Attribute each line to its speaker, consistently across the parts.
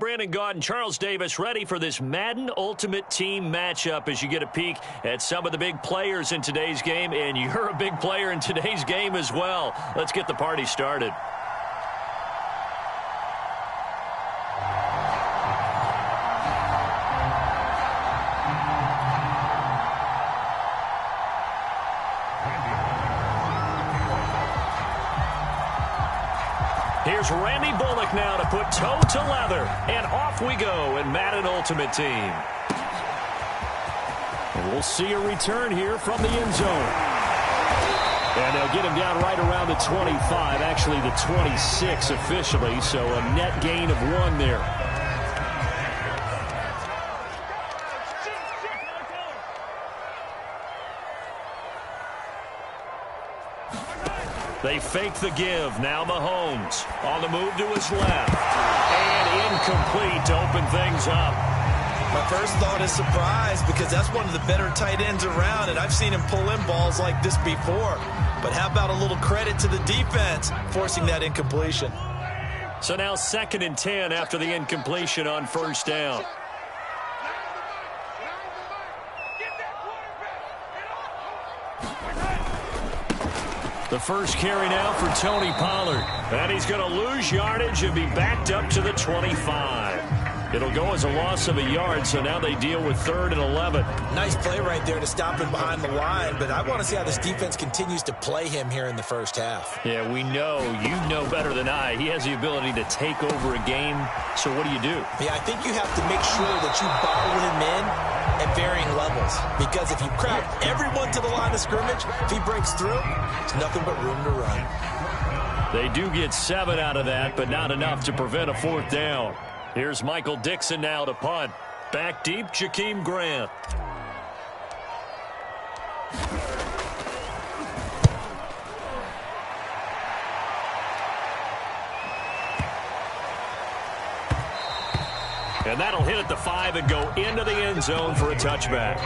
Speaker 1: Brandon Gaudin, Charles Davis, ready for this Madden Ultimate Team matchup as you get a peek at some of the big players in today's game, and you're a big player in today's game as well. Let's get the party started. Here's Randy Bullock now to put toe to leather. And off we go in Madden Ultimate Team. And we'll see a return here from the end zone. And they'll get him down right around the 25, actually the 26 officially, so a net gain of 1 there. They fake the give. Now Mahomes on the move to his left. And incomplete to open things up.
Speaker 2: My first thought is surprise because that's one of the better tight ends around, and I've seen him pull in balls like this before. But how about a little credit to the defense forcing that incompletion?
Speaker 1: So now 2nd and 10 after the incompletion on first down. The first carry now for Tony Pollard. And he's going to lose yardage and be backed up to the 25. It'll go as a loss of a yard, so now they deal with 3rd and 11.
Speaker 2: Nice play right there to stop him behind the line, but I want to see how this defense continues to play him here in the first half.
Speaker 1: Yeah, we know. You know better than I. He has the ability to take over a game, so what do you do?
Speaker 2: Yeah, I think you have to make sure that you bottle him in at varying levels, because if you crowd everyone to the line of scrimmage, if he breaks through, it's nothing but room to run.
Speaker 1: They do get 7 out of that, but not enough to prevent a 4th down. Here's Michael Dixon now to punt. Back deep, Jakeem Grant. And that'll hit at the 5 and go into the end zone for a touchback.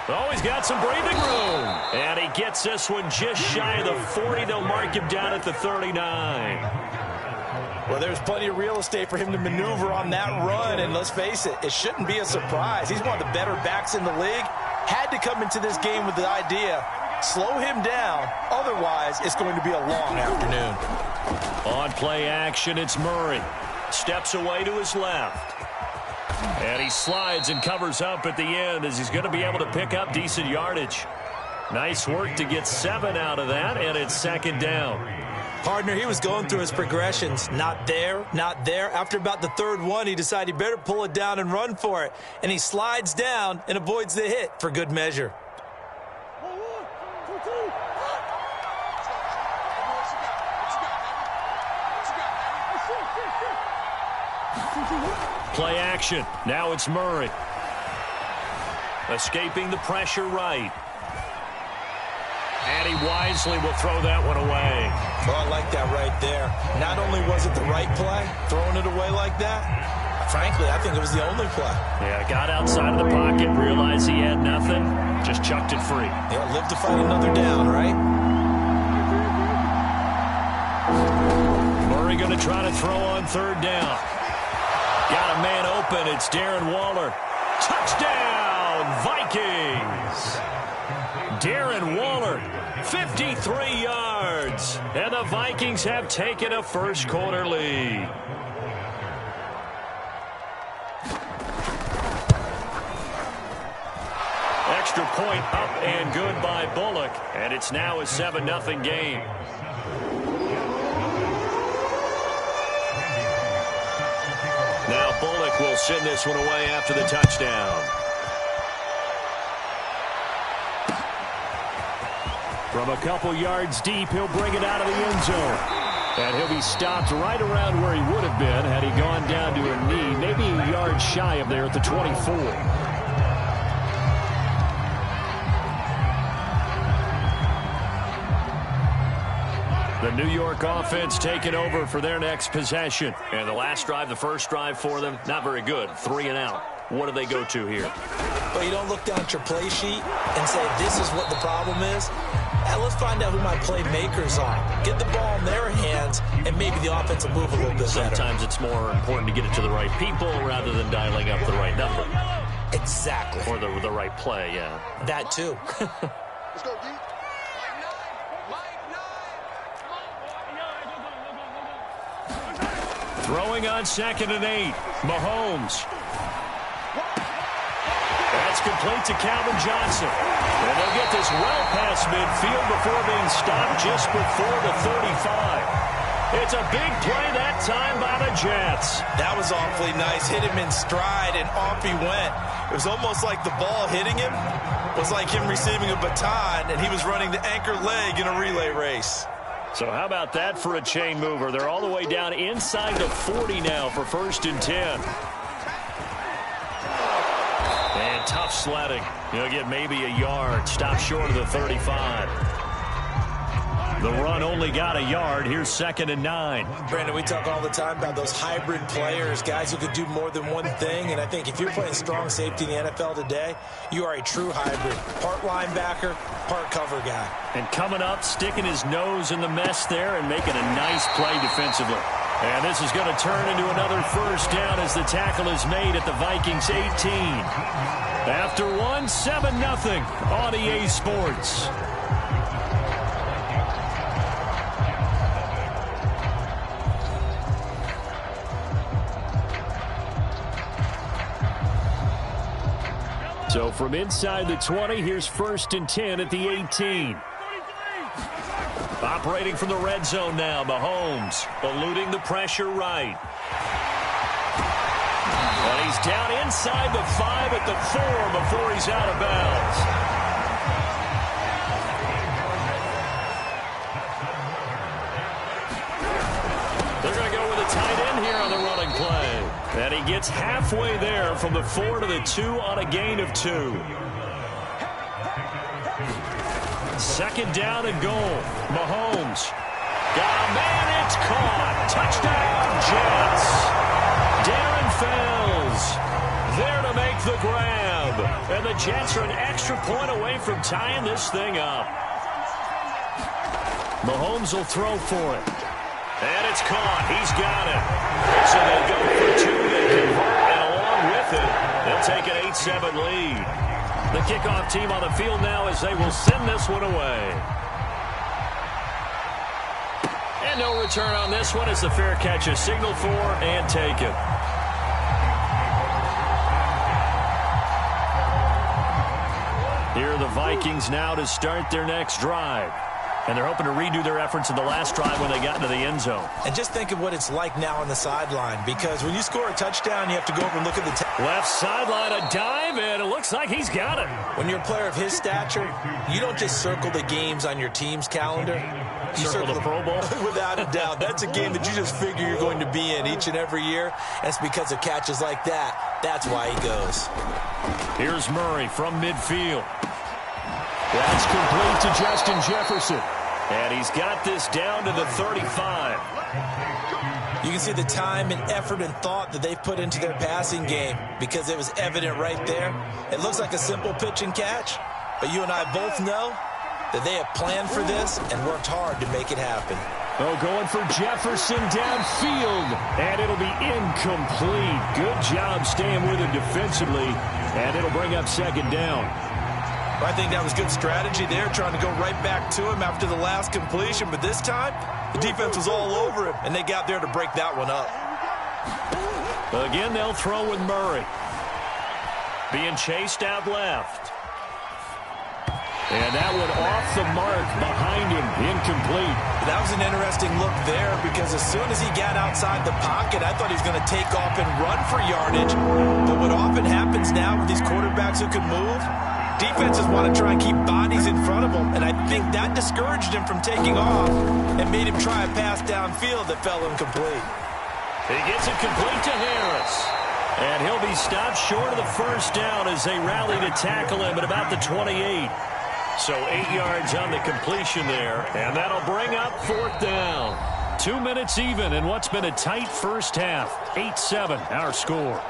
Speaker 1: Oh, he's got some breathing room. And he gets this one just shy of the 40. They'll mark him down at the 39.
Speaker 2: Well, there's plenty of real estate for him to maneuver on that run, and let's face it, it shouldn't be a surprise. He's one of the better backs in the league. Had to come into this game with the idea, slow him down, otherwise it's going to be a long afternoon.
Speaker 1: On play action, it's Murray. Steps away to his left. And he slides and covers up at the end as he's going to be able to pick up decent yardage. Nice work to get 7 out of that, and it's 2nd down.
Speaker 2: Partner, he was going through his progressions. Not there, not there. After about the 3rd one, he decided he better pull it down and run for it. And he slides down and avoids the hit for good measure.
Speaker 1: Play action. Now it's Murray. Escaping the pressure right. And he wisely will throw that one away.
Speaker 2: Oh, I like that right there. Not only was it the right play, throwing it away like that, frankly, I think it was the only play.
Speaker 1: Yeah, got outside of the pocket, realized he had nothing, just chucked it free.
Speaker 2: Yeah, live to fight another down, right?
Speaker 1: Murray going to try to throw on 3rd down. Got a man open. It's Darren Waller. Touchdown, Vikings! Darren Waller, 53 yards. And the Vikings have taken a first-quarter lead. Extra point up and good by Bullock. And it's now a 7-0 game. Now Bullock will send this one away after the touchdown. From a couple yards deep, he'll bring it out of the end zone. And he'll be stopped right around where he would have been had he gone down to a knee, maybe a yard shy of there at the 24. The New York offense taking over for their next possession. And the last drive, the first drive for them, not very good. 3 and out. what do they go to here?
Speaker 2: Well, you don't look down at your play sheet and say, this is what the problem is. Let's find out who my playmakers are. Get the ball in their hands, and maybe the offense will move a little bit better.
Speaker 1: Sometimes it's more important to get it to the right people rather than dialing up the right number.
Speaker 2: Exactly.
Speaker 1: Or the right play, yeah.
Speaker 2: That too.
Speaker 3: Let's go, D.
Speaker 1: Throwing on 2nd and 8. Mahomes. That's complete to Calvin Johnson. And they'll get this well past midfield before being stopped just before the 35. It's a big play that time by the Jets.
Speaker 2: That was awfully nice. Hit him in stride, and off he went. It was almost like the ball hitting him was like him receiving a baton, and he was running the anchor leg in a relay race.
Speaker 1: So how about that for a chain mover? They're all the way down inside the 40 now for 1st and 10. And tough sledding. He'll get maybe a yard. Stop short of the 35. The run only got a yard. Here's 2nd and 9.
Speaker 2: Brandon, we talk all the time about those hybrid players, guys who could do more than one thing. And I think if you're playing strong safety in the NFL today, you are a true hybrid. Part linebacker, part cover guy.
Speaker 1: And coming up, sticking his nose in the mess there and making a nice play defensively. And this is going to turn into another 1st down as the tackle is made at the Vikings 18. After one, 7-0 on EA Sports. So from inside the 20, here's 1st and 10 at the 18. Operating from the red zone now, Mahomes eluding the pressure right. And he's down inside the 5 at the 4 before he's out of bounds. They're going to go with a tight end here on the running play. And he gets halfway there from the 4 to the 2 on a gain of 2. 2nd down and goal. Mahomes. Got a man, it's caught. Touchdown, Jets. Darren Fells there to make the grab. And the Jets are an extra point away from tying this thing up. Mahomes will throw for it. And it's caught. He's got it. So they go for 2. They convert, and along with it, they'll take an 8-7 lead. The kickoff team on the field now as they will send this one away. And no return on this one as the fair catch is signaled for and taken. Here are the Vikings now to start their next drive. And they're hoping to redo their efforts in the last drive when they got into the end zone.
Speaker 2: And just think of what it's like now on the sideline, because when you score a touchdown, you have to go over and look at the
Speaker 1: left sideline, a dive, and it looks like he's got it.
Speaker 2: When you're a player of his stature, you don't just circle the games on your team's calendar. You
Speaker 1: circle the Pro Bowl.
Speaker 2: Without a doubt. That's a game that you just figure you're going to be in each and every year. And it's because of catches like that. That's why he goes.
Speaker 1: Here's Murray from midfield. That's complete to Justin Jefferson. And he's got this down to the 35.
Speaker 2: You can see the time and effort and thought that they've put into their passing game because it was evident right there. It looks like a simple pitch and catch, but you and I both know that they have planned for this and worked hard to make it happen.
Speaker 1: Oh, going for Jefferson downfield, and it'll be incomplete. Good job staying with it defensively, and it'll bring up 2nd down.
Speaker 2: I think that was good strategy there, trying to go right back to him after the last completion. But this time, the defense was all over him, and they got there to break that one up.
Speaker 1: Again, they'll throw with Murray. Being chased out left. And that one off the mark behind him, incomplete.
Speaker 2: That was an interesting look there because as soon as he got outside the pocket, I thought he was going to take off and run for yardage. But what often happens now with these quarterbacks who can move, defenses want to try and keep bodies in front of him, and I think that discouraged him from taking off and made him try a pass downfield that fell incomplete.
Speaker 1: He gets it complete to Harris. And he'll be stopped short of the 1st down as they rally to tackle him at about the 28. So 8 yards on the completion there, and that'll bring up 4th down. 2 minutes even in what's been a tight first half. 8-7 our score.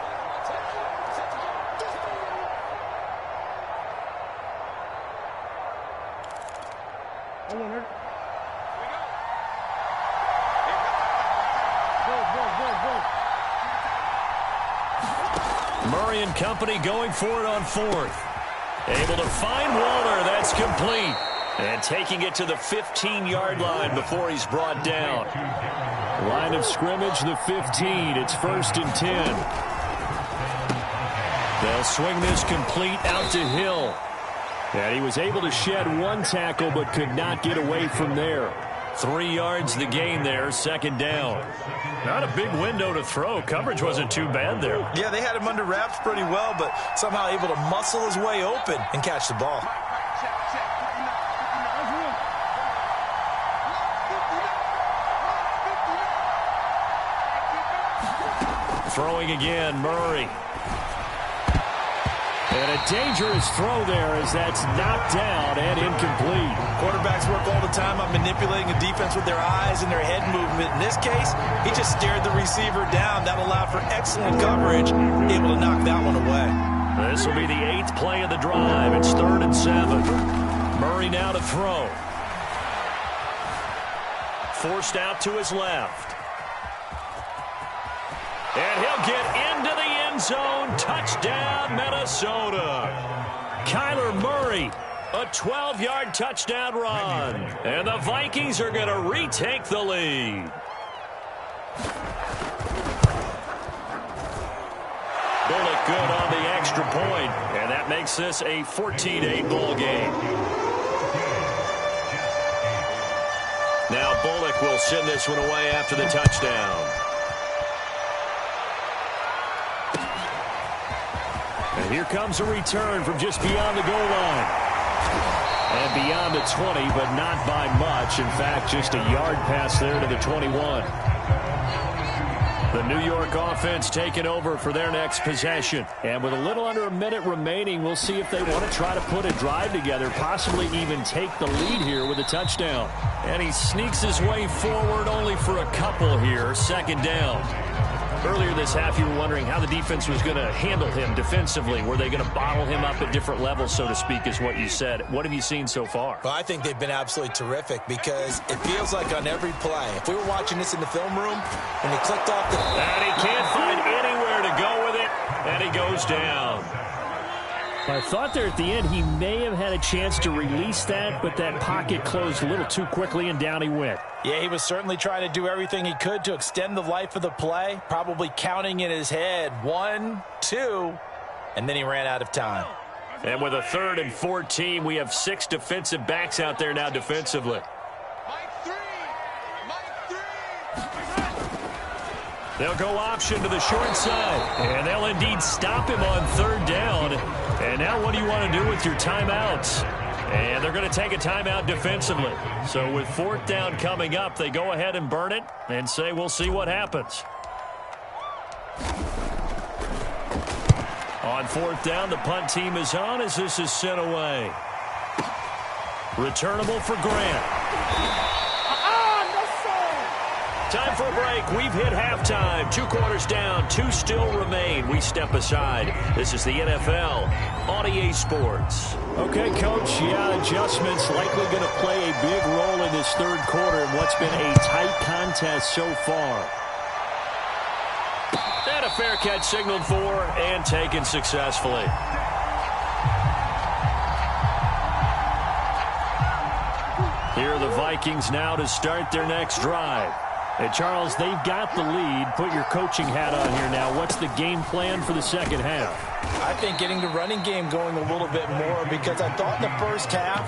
Speaker 1: Murray and company going for it on 4th. Able to find Waller. That's complete. And taking it to the 15-yard line before he's brought down. Line of scrimmage, the 15. It's 1st and 10. They'll swing this complete out to Hill. And he was able to shed one tackle but could not get away from there. 3 yards the gain there, 2nd down. Not a big window to throw. Coverage wasn't too bad there.
Speaker 2: Yeah, they had him under wraps pretty well, but somehow able to muscle his way open and catch the ball.
Speaker 1: Throwing again, Murray. And a dangerous throw there as that's knocked down and incomplete.
Speaker 2: Quarterbacks work all the time on manipulating a defense with their eyes and their head movement. In this case, he just stared the receiver down. That allowed for excellent coverage, able to knock that one away.
Speaker 1: This will be the 8th play of the drive. It's 3rd and 7. Murray now to throw. Forced out to his left. And he'll get into the end zone. Touchdown, Minnesota. Kyler Murray, a 12-yard touchdown run. And the Vikings are going to retake the lead. Bullock good on the extra point, and that makes this a 14-8 ball game. Now Bullock will send this one away after the touchdown. And here comes a return from just beyond the goal line. And beyond the 20, but not by much. In fact, just a yard pass there to the 21. The New York offense taking over for their next possession. And with a little under a minute remaining, we'll see if they want to try to put a drive together, possibly even take the lead here with a touchdown. And he sneaks his way forward only for a couple here, 2nd down. Earlier this half, you were wondering how the defense was going to handle him defensively. Were they going to bottle him up at different levels, so to speak, is what you said. What have you seen so far?
Speaker 2: Well, I think they've been absolutely terrific because it feels like on every play, if we were watching this in the film room, and he clicked off the...
Speaker 1: And he can't find anywhere to go with it, and he goes down. I thought there at the end he may have had a chance to release that, but that pocket closed a little too quickly, and down he went.
Speaker 2: Yeah, he was certainly trying to do everything he could to extend the life of the play, probably counting in his head 1, 2, and then he ran out of time.
Speaker 1: And with a 3rd and 14, we have 6 defensive backs out there now defensively. They'll go option to the short side, and they'll indeed stop him on 3rd down. And now what do you want to do with your timeouts? And they're going to take a timeout defensively. So with 4th down coming up, they go ahead and burn it and say we'll see what happens. On 4th down, the punt team is on as this is sent away. Returnable for Grant. Time for a break. We've hit halftime. 2 quarters down. 2 still remain. We step aside. This is the NFL on EA Sports. Okay, Coach. Yeah, adjustments likely going to play a big role in this 3rd quarter in what's been a tight contest so far. And a fair catch signaled for and taken successfully. Here are the Vikings now to start their next drive. And Charles, they've got the lead. Put your coaching hat on here now. What's the game plan for the 2nd half?
Speaker 2: I think getting the running game going a little bit more because I thought in the first half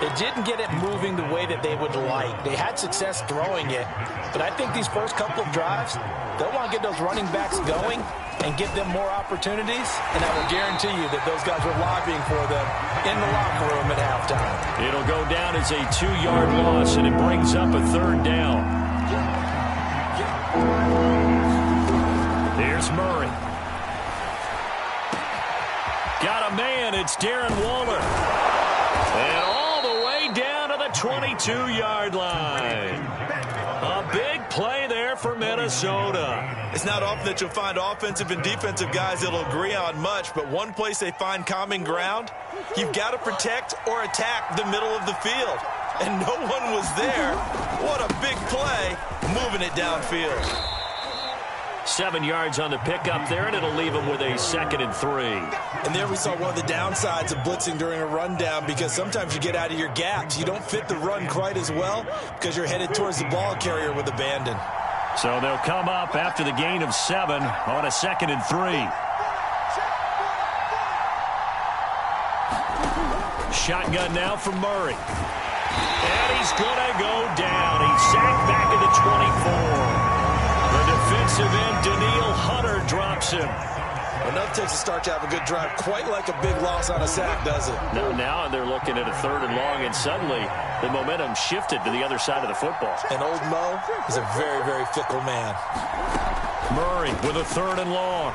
Speaker 2: it didn't get it moving the way that they would like. They had success throwing it, but I think these first couple of drives, they'll want to get those running backs going and give them more opportunities, and I will guarantee you that those guys were lobbying for them in the locker room at halftime.
Speaker 1: It'll go down as a 2-yard loss, and it brings up a 3rd down. Here's Murray. Got a man. It's Darren Waller. And all the way down to the 22-yard line. A big play there there for Minnesota.
Speaker 2: It's not often that you'll find offensive and defensive guys that'll agree on much, but one place they find common ground, you've got to protect or attack the middle of the field. And no one was there. What a big play, moving it downfield.
Speaker 1: 7 yards on the pickup there, and it'll leave him with a 2nd and 3.
Speaker 2: And there we saw one of the downsides of blitzing during a rundown, because sometimes you get out of your gaps. You don't fit the run quite as well because you're headed towards the ball carrier with abandon.
Speaker 1: So they'll come up after the gain of 7 on a 2nd and 3. Shotgun now for Murray. And he's going to go down. He's sacked back at the 24. The defensive end, Daniil Hunter, drops him.
Speaker 2: Enough takes to start to have a good drive. Quite like a big loss on a sack, does it?
Speaker 1: No, now they're looking at a 3rd and long, and suddenly the momentum shifted to the other side of the football.
Speaker 2: And old Mo is a very, very fickle man.
Speaker 1: Murray with a 3rd and long.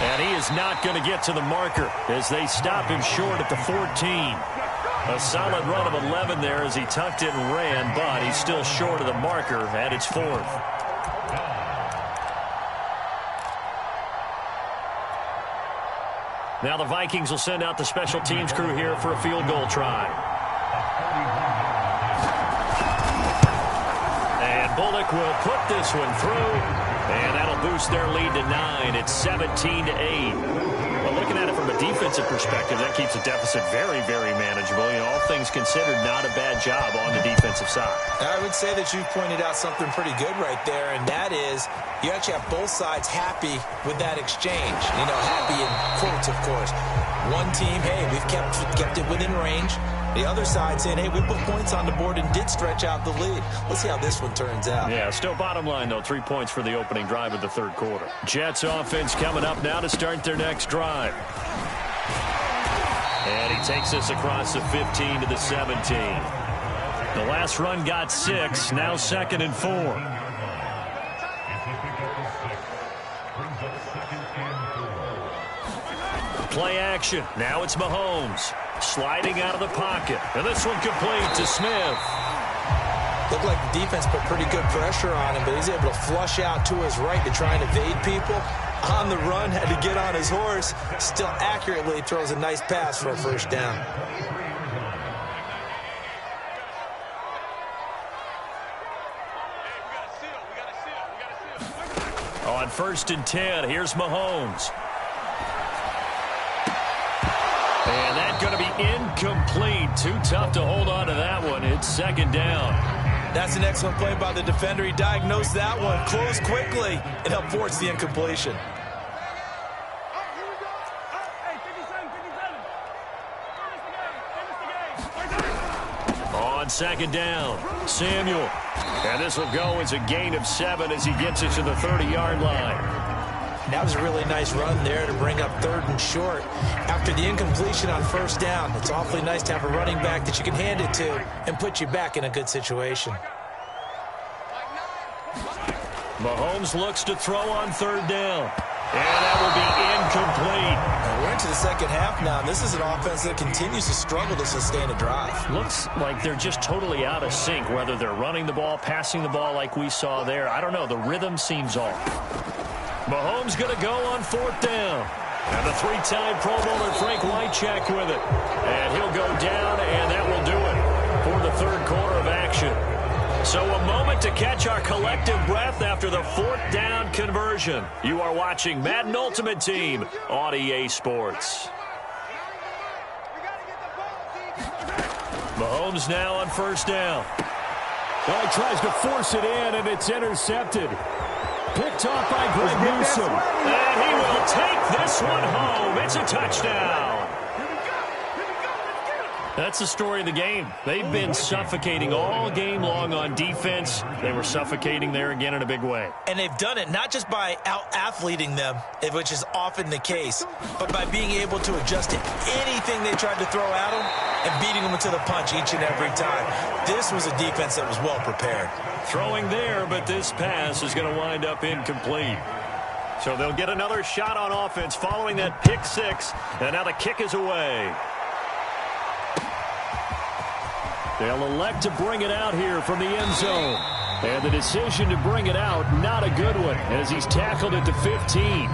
Speaker 1: And he is not going to get to the marker as they stop him short at the 14. A solid run of 11 there as he tucked it and ran, but he's still short of the marker, and it's 4th. Now the Vikings will send out the special teams crew here for a field goal try. And Bullock will put this one through, and that'll boost their lead to 9. It's 17-8. Well, looking at it from a defensive perspective, that keeps the deficit very, very manageable. You know, all things considered, not a bad job on the defensive side.
Speaker 2: I would say that you've pointed out something pretty good right there, and that is you actually have both sides happy with that exchange. You know, happy in quotes, of course. One team, hey, we've kept it within range. The other side saying, hey, we put points on the board and did stretch out the lead. Let's see how this one turns out.
Speaker 1: Yeah, still bottom line, though, 3 points for the opening drive of the 3rd quarter. Jets offense coming up now to start their next drive. And he takes us across the 15 to the 17. The last run got 6, now 2nd and 4. Play action. Now it's Mahomes. Sliding out of the pocket. And this one complete to Smith.
Speaker 2: Looked like the defense put pretty good pressure on him, but he's able to flush out to his right to try and evade people. On the run, had to get on his horse. Still accurately throws a nice pass for a 1st down.
Speaker 1: On 1st and 10, here's Mahomes. And that's going to be incomplete. Too tough to hold on to that one. It's 2nd down.
Speaker 2: That's an excellent play by the defender. He diagnosed that one, closed quickly, and helped force the incompletion.
Speaker 1: On 2nd down, Samuel. And this will go as a gain of 7 as he gets it to the 30-yard line.
Speaker 2: That was a really nice run there to bring up 3rd and short. After the incompletion on 1st down, it's awfully nice to have a running back that you can hand it to and put you back in a good situation.
Speaker 1: Mahomes looks to throw on 3rd down. And that will be incomplete.
Speaker 2: And we're into the 2nd half now. This is an offense that continues to struggle to sustain a drive.
Speaker 1: Looks like they're just totally out of sync, whether they're running the ball, passing the ball like we saw there. I don't know. The rhythm seems off. Mahomes going to go on 4th down. And the 3-time Pro Bowler Frank Wycheck with it. And he'll go down, and that will do it for the 3rd quarter of action. So a moment to catch our collective breath after the 4th down conversion. You are watching Madden Ultimate Team on EA Sports. Mahomes now on 1st down. Well, he tries to force it in, and it's intercepted. Picked off by Greg Newsome. And he will take this one home. It's a touchdown. That's the story of the game. They've been suffocating all game long on defense. They were suffocating there again in a big way.
Speaker 2: And they've done it not just by out-athleting them, which is often the case, but by being able to adjust to anything they tried to throw at them and beating them to the punch each and every time. This was a defense that was well prepared.
Speaker 1: Throwing there, but this pass is going to wind up incomplete. So they'll get another shot on offense following that pick 6, and now the kick is away. They'll elect to bring it out here from the end zone. And the decision to bring it out, not a good one, as he's tackled at the 15.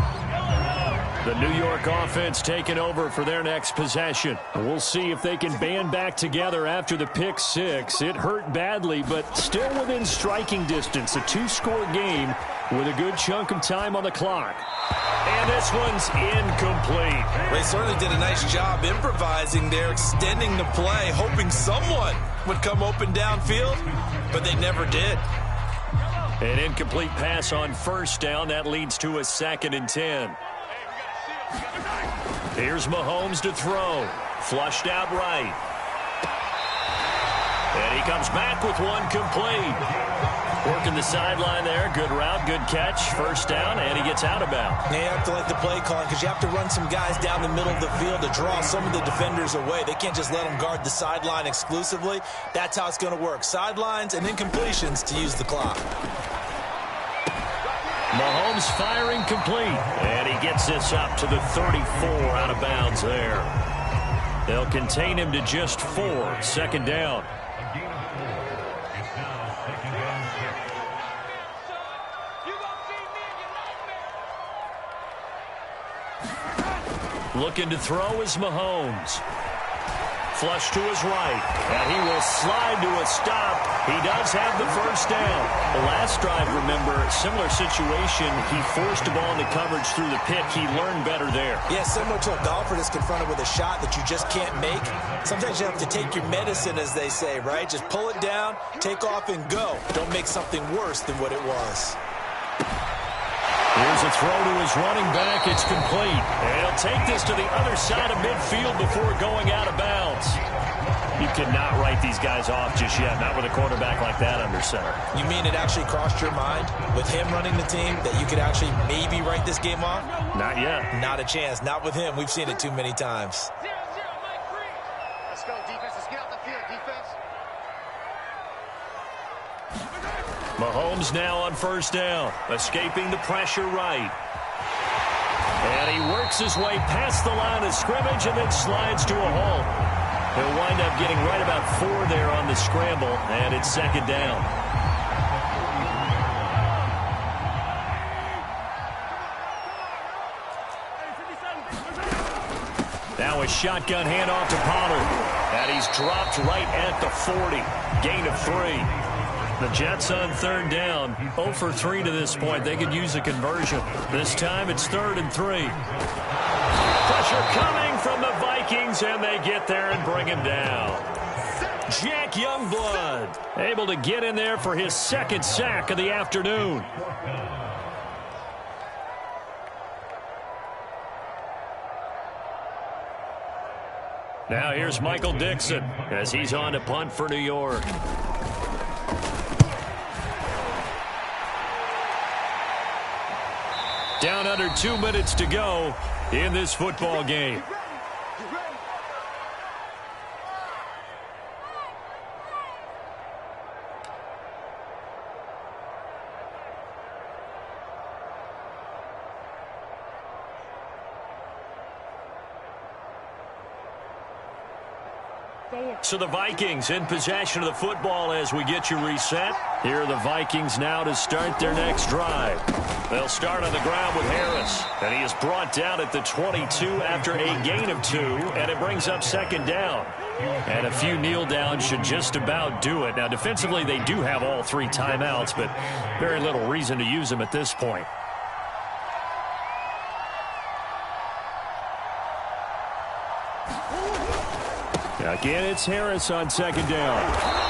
Speaker 1: The New York offense taking over for their next possession. We'll see if they can band back together after the pick six. It hurt badly, but still within striking distance. A two-score game with a good chunk of time on the clock. And this one's incomplete.
Speaker 2: They certainly did a nice job improvising there, extending the play, hoping someone would come open downfield, but they never did.
Speaker 1: An incomplete pass on first down. That leads to a 2nd and 10. Here's Mahomes to throw. Flushed out right. And he comes back with one complete. Working the sideline there. Good route, good catch. First down, and he gets out of bounds.
Speaker 2: You have to like the play calling because you have to run some guys down the middle of the field to draw some of the defenders away. They can't just let them guard the sideline exclusively. That's how it's going to work. Sidelines and incompletions to use the clock.
Speaker 1: Mahomes firing complete, and he gets this up to the 34 out of bounds there. They'll contain him to just 4, 2nd down. Looking to throw is Mahomes. Flush to his right, and he will slide to a stop. He does have the first down. The last drive, remember, similar situation. He forced the ball into coverage through the pick. He learned better there.
Speaker 2: Yeah, similar to a golfer that's confronted with a shot that you just can't make. Sometimes you have to take your medicine, as they say, right? Just pull it down, take off, and go. Don't make something worse than what it was.
Speaker 1: Here's a throw to his running back. It's complete. And he'll take this to the other side of midfield before going out of bounds. You cannot write these guys off just yet, not with a quarterback like that under center.
Speaker 2: You mean it actually crossed your mind with him running the team that you could actually maybe write this game off?
Speaker 1: Not yet.
Speaker 2: Not a chance. Not with him. We've seen it too many times.
Speaker 3: Let's go, defense. Let's get out the field, defense.
Speaker 1: Mahomes now on first down, escaping the pressure right. And he works his way past the line of scrimmage and then slides to a halt. He'll wind up getting right about 4 there on the scramble, and it's 2nd down. Now a shotgun handoff to Pollard. And he's dropped right at the 40. Gain of 3. The Jets on 3rd down. 0 for 3 to this point. They could use a conversion. This time it's 3rd and 3. Pressure coming from the Vikings, and they get there and bring him down. Jack Youngblood able to get in there for his 2nd sack of the afternoon. Now here's Michael Dixon as he's on to punt for New York. Down under 2 minutes to go in this football game. So the Vikings in possession of the football as we get you reset. Here are the Vikings now to start their next drive. They'll start on the ground with Harris. And he is brought down at the 22 after a gain of 2. And it brings up 2nd down. And a few kneel downs should just about do it. Now defensively they do have all 3 timeouts, but very little reason to use them at this point. Again, it's Harris on 2nd down.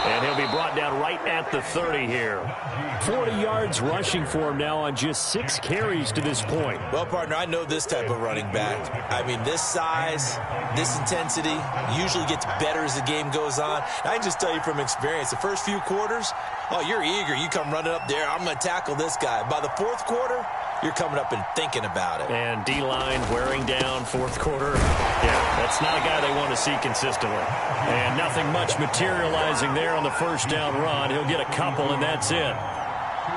Speaker 1: And he'll be brought down right at the 30 here. 40 yards rushing for him now on just 6 carries to this point.
Speaker 2: Well, partner, I know this type of running back. I mean, this size, this intensity usually gets better as the game goes on. I can just tell you from experience, the first few quarters, oh, you're eager. You come running up there, I'm going to tackle this guy. By the 4th quarter, you're coming up and thinking about it.
Speaker 1: And D-line wearing down 4th quarter. Yeah, that's not a guy they want to see consistently. And nothing much materializing there on the first down run. He'll get a couple, and that's it.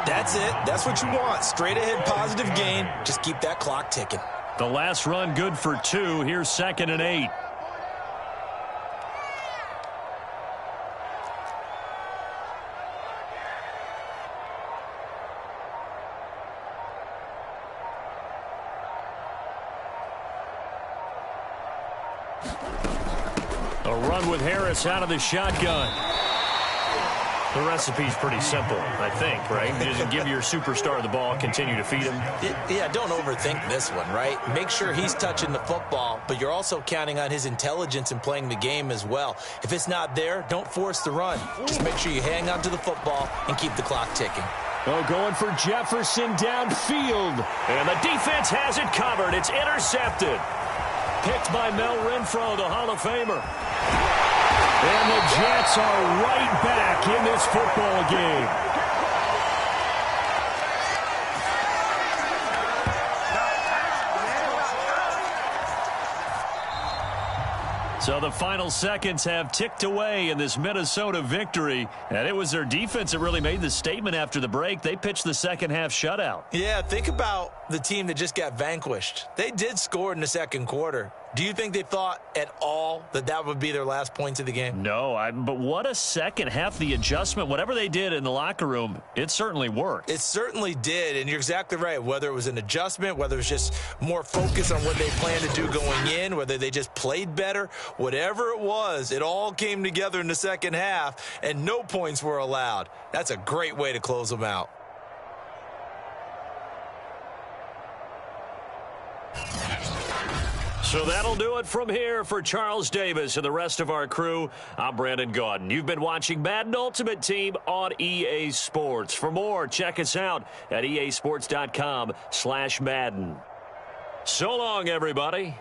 Speaker 2: That's it. That's what you want. Straight ahead positive gain. Just keep that clock ticking.
Speaker 1: The last run good for 2. Here's 2nd and 8. A run with Harris out of the shotgun. The recipe's pretty simple, I think, right? Just give your superstar the ball, continue to feed him.
Speaker 2: Yeah, don't overthink this one, right? Make sure he's touching the football, but you're also counting on his intelligence in playing the game as well. If it's not there, don't force the run. Just make sure you hang on to the football and keep the clock ticking.
Speaker 1: Oh, going for Jefferson downfield. And the defense has it covered. It's intercepted. Picked by Mel Renfro, the Hall of Famer. And the Jets are right back in this football game. So the final seconds have ticked away in this Minnesota victory. And it was their defense that really made the statement after the break. They pitched the second half shutout.
Speaker 2: Yeah, think about the team that just got vanquished. They did score in the second quarter. Do you think they thought at all that that would be their last points of the game?
Speaker 1: No, but what a second half. The adjustment, whatever they did in the locker room, it certainly worked.
Speaker 2: It certainly did, and you're exactly right. Whether it was an adjustment, whether it was just more focus on what they planned to do going in, whether they just played better, whatever it was, it all came together in the second half, and no points were allowed. That's a great way to close them out.
Speaker 1: So that'll do it from here for Charles Davis and the rest of our crew. I'm Brandon Gaudin. You've been watching Madden Ultimate Team on EA Sports. For more, check us out at easports.com/Madden. So long, everybody.